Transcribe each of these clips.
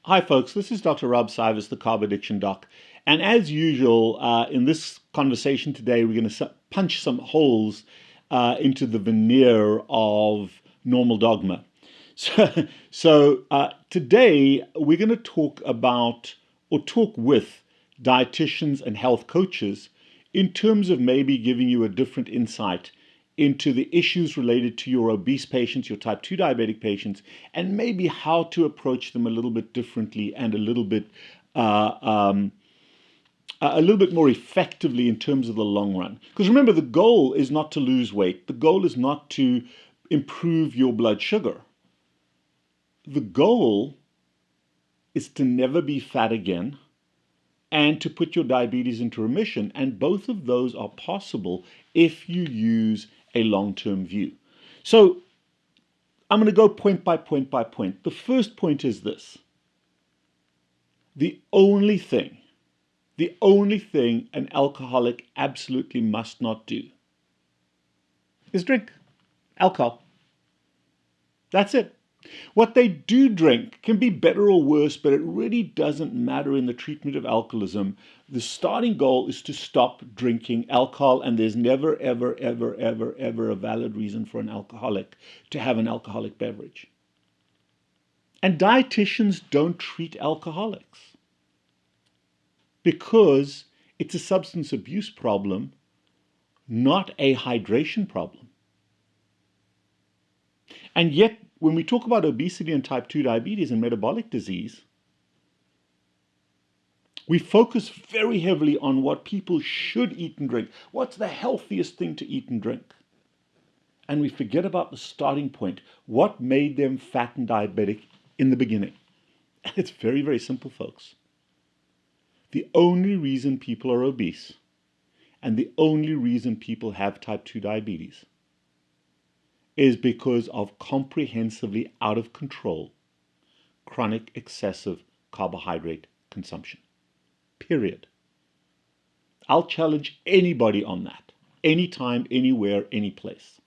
Hi folks, this is Dr. Rob Cywes, the Carb Addiction Doc. And as usual, in this conversation today, we're going to punch some holes into the veneer of normal dogma. So today, we're going to talk about or talk with dietitians and health coaches in terms of maybe giving you a different insight into the issues related to your obese patients, your type 2 diabetic patients, and maybe how to approach them a little bit differently and a little bit more effectively in terms of the long run. Because remember, the goal is not to lose weight. The goal is not to improve your blood sugar. The goal is to never be fat again and to put your diabetes into remission. And both of those are possible if you use a long-term view. So I'm going to go point by point by point. The first point is this. The only thing an alcoholic absolutely must not do is drink alcohol. That's it. What they do drink can be better or worse, but it really doesn't matter in the treatment of alcoholism. The starting goal is to stop drinking alcohol, and there's never, ever, ever, ever, ever a valid reason for an alcoholic to have an alcoholic beverage. And dietitians don't treat alcoholics because it's a substance abuse problem, not a hydration problem. And yet, when we talk about obesity and type 2 diabetes and metabolic disease, we focus very heavily on what people should eat and drink. What's the healthiest thing to eat and drink? And we forget about the starting point. What made them fat and diabetic in the beginning? And it's very, very simple, folks. The only reason people are obese and the only reason people have type 2 diabetes is because of comprehensively out of control, chronic excessive carbohydrate consumption. Period. I'll challenge anybody on that, anytime, anywhere, any place.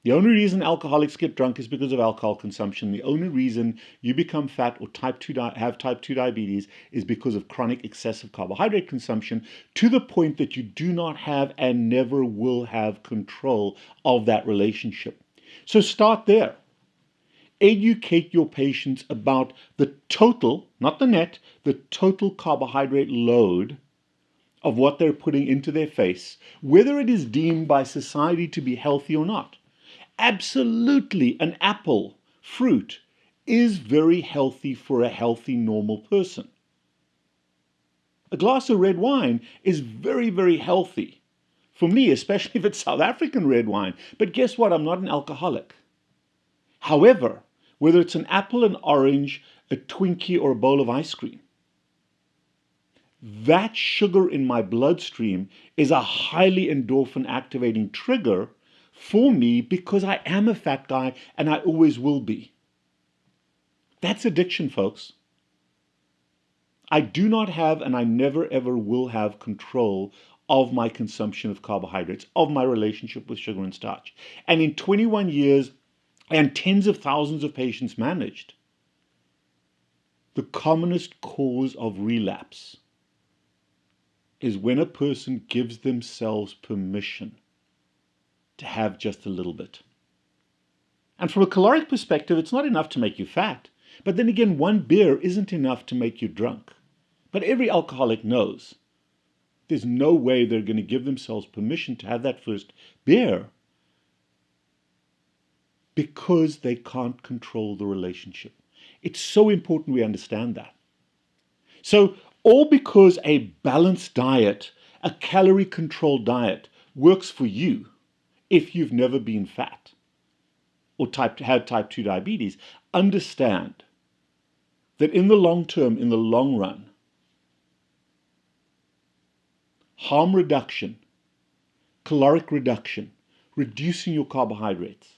The only reason alcoholics get drunk is because of alcohol consumption. The only reason you become fat or have type 2 diabetes is because of chronic excessive carbohydrate consumption, to the point that you do not have and never will have control of that relationship. So start there. Educate your patients about the total, not the net, the total carbohydrate load of what they're putting into their face, whether it is deemed by society to be healthy or not. Absolutely, an apple, fruit, is very healthy for a healthy, normal person. A glass of red wine is very, very healthy for me, especially if it's South African red wine. But guess what? I'm not an alcoholic. However, whether it's an apple, an orange, a Twinkie, or a bowl of ice cream, that sugar in my bloodstream is a highly endorphin activating trigger for me because I am a fat guy and I always will be. That's addiction, folks. I do not have and I never ever will have control of my consumption of carbohydrates, of my relationship with sugar and starch. And in 21 years and tens of thousands of patients managed, the commonest cause of relapse is when a person gives themselves permission to have just a little bit. And from a caloric perspective, it's not enough to make you fat. But then again, one beer isn't enough to make you drunk. But every alcoholic knows there's no way they're going to give themselves permission to have that first beer because they can't control the relationship. It's so important we understand that. So, all because a balanced diet, a calorie-controlled diet, works for you, if you've never been fat or had type 2 diabetes, understand that in the long term, in the long run, harm reduction, caloric reduction, reducing your carbohydrates,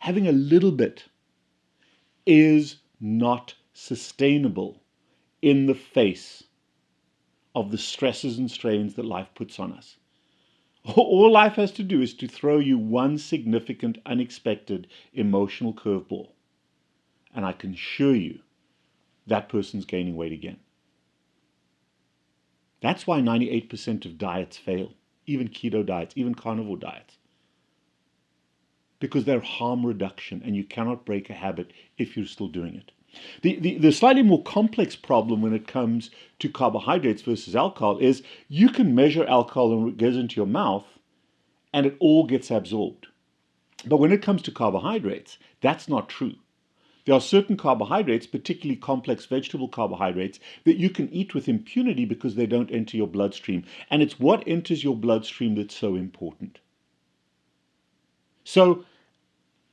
having a little bit is not sustainable in the face of the stresses and strains that life puts on us. All life has to do is to throw you one significant, unexpected emotional curveball. and I can assure you that person's gaining weight again. That's why 98% of diets fail, even keto diets, even carnivore diets, because they're harm reduction, and you cannot break a habit if you're still doing it. The slightly more complex problem when it comes to carbohydrates versus alcohol is you can measure alcohol and it goes into your mouth and it all gets absorbed. But when it comes to carbohydrates, that's not true. There are certain carbohydrates, particularly complex vegetable carbohydrates, that you can eat with impunity because they don't enter your bloodstream. And it's what enters your bloodstream that's so important. So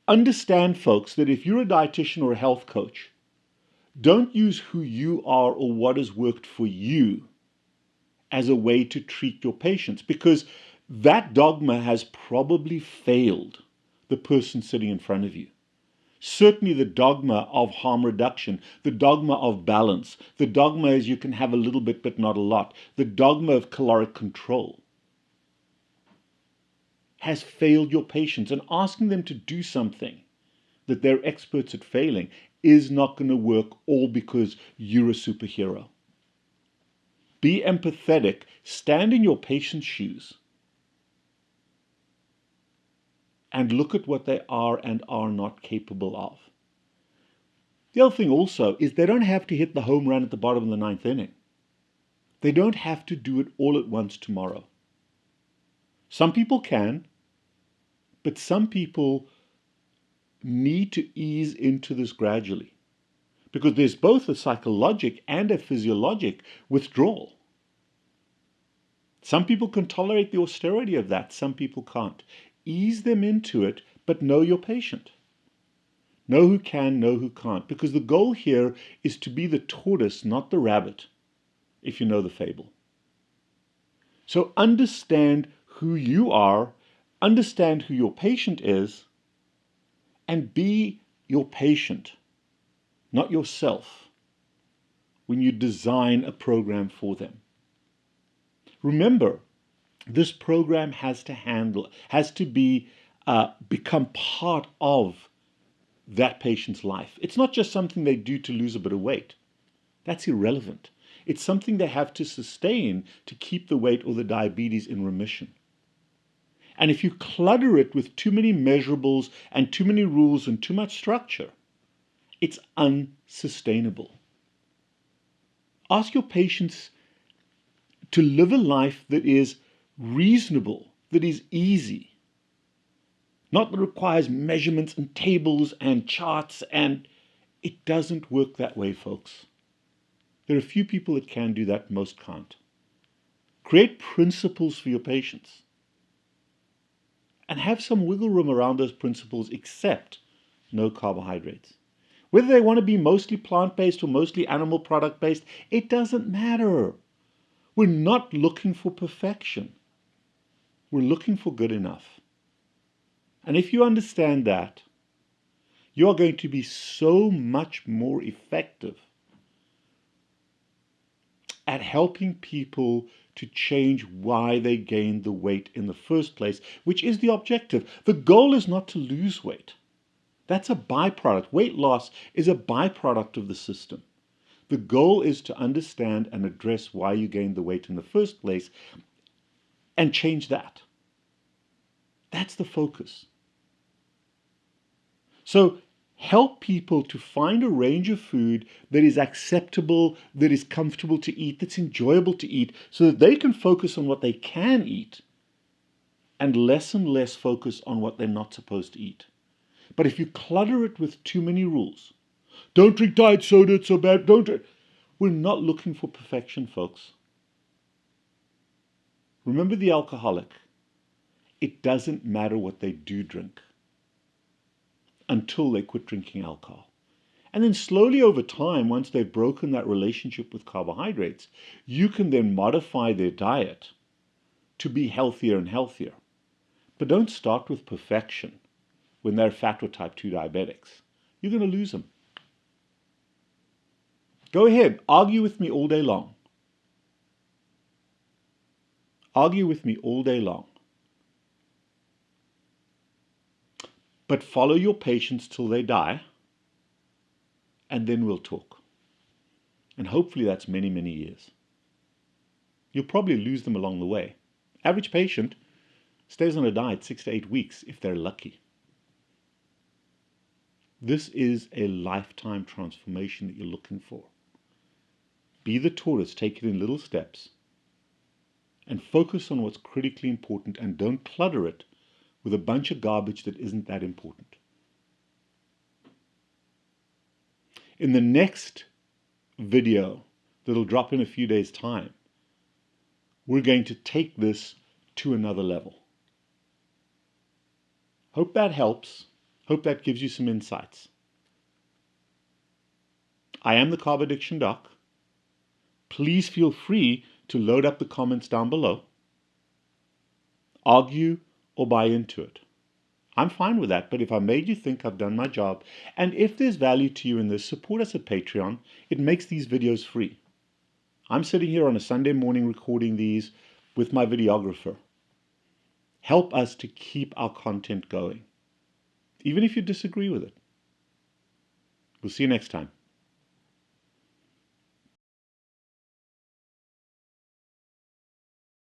understand, folks, that if you're a dietitian or a health coach, don't use who you are or what has worked for you as a way to treat your patients, because that dogma has probably failed the person sitting in front of you. Certainly the dogma of harm reduction, the dogma of balance, the dogma is you can have a little bit but not a lot, the dogma of caloric control has failed your patients, and asking them to do something that they're experts at failing is not going to work, all because you're a superhero. Be empathetic, stand in your patient's shoes, and look at what they are and are not capable of. The other thing also is they don't have to hit the home run at the bottom of the ninth inning. They don't have to do it all at once tomorrow. Some people can, but some people need to ease into this gradually, because there's both a psychologic and a physiologic withdrawal. Some people can tolerate the austerity of that, some people can't. Ease them into it, but know your patient. Know who can, know who can't, because the goal here is to be the tortoise, not the rabbit, if you know the fable. So understand who you are, understand who your patient is, and be your patient, not yourself, when you design a program for them. Remember, this program has to become part of that patient's life. It's not just something they do to lose a bit of weight. That's irrelevant. It's something they have to sustain to keep the weight or the diabetes in remission. And if you clutter it with too many measurables and too many rules and too much structure, it's unsustainable. Ask your patients to live a life that is reasonable, that is easy, not that requires measurements and tables and charts, and it doesn't work that way, folks. There are a few people that can do that, most can't. Create principles for your patients and have some wiggle room around those principles, except no carbohydrates. Whether they want to be mostly plant-based or mostly animal product-based, it doesn't matter. We're not looking for perfection. We're looking for good enough. And if you understand that, you are going to be so much more effective at helping people to change why they gained the weight in the first place, which is the objective. The goal is not to lose weight. That's a byproduct. Weight loss is a byproduct of the system. The goal is to understand and address why you gained the weight in the first place and change that. That's the focus. So help people to find a range of food that is acceptable, that is comfortable to eat, that's enjoyable to eat, so that they can focus on what they can eat and less focus on what they're not supposed to eat. But if you clutter it with too many rules, don't drink diet soda, it's so bad, we're not looking for perfection, folks. Remember the alcoholic. It doesn't matter what they do drink until they quit drinking alcohol. And then slowly over time, once they've broken that relationship with carbohydrates, you can then modify their diet to be healthier and healthier. But don't start with perfection when they're fat or type 2 diabetics. You're going to lose them. Go ahead, argue with me all day long. Argue with me all day long. But follow your patients till they die, and then we'll talk. And hopefully that's many, many years. You'll probably lose them along the way. Average patient stays on a diet 6 to 8 weeks if they're lucky. This is a lifetime transformation that you're looking for. Be the tortoise, take it in little steps, and focus on what's critically important, and don't clutter it with a bunch of garbage that isn't that important. In the next video that'll drop in a few days' time, we're going to take this to another level. Hope that helps. Hope that gives you some insights. I am the Carb Addiction Doc. Please feel free to load up the comments down below. Argue or buy into it. I'm fine with that, but if I made you think, I've done my job. And if there's value to you in this, support us at Patreon. It makes these videos free. I'm sitting here on a Sunday morning recording these with my videographer. Help us to keep our content going, even if you disagree with it. We'll see you next time.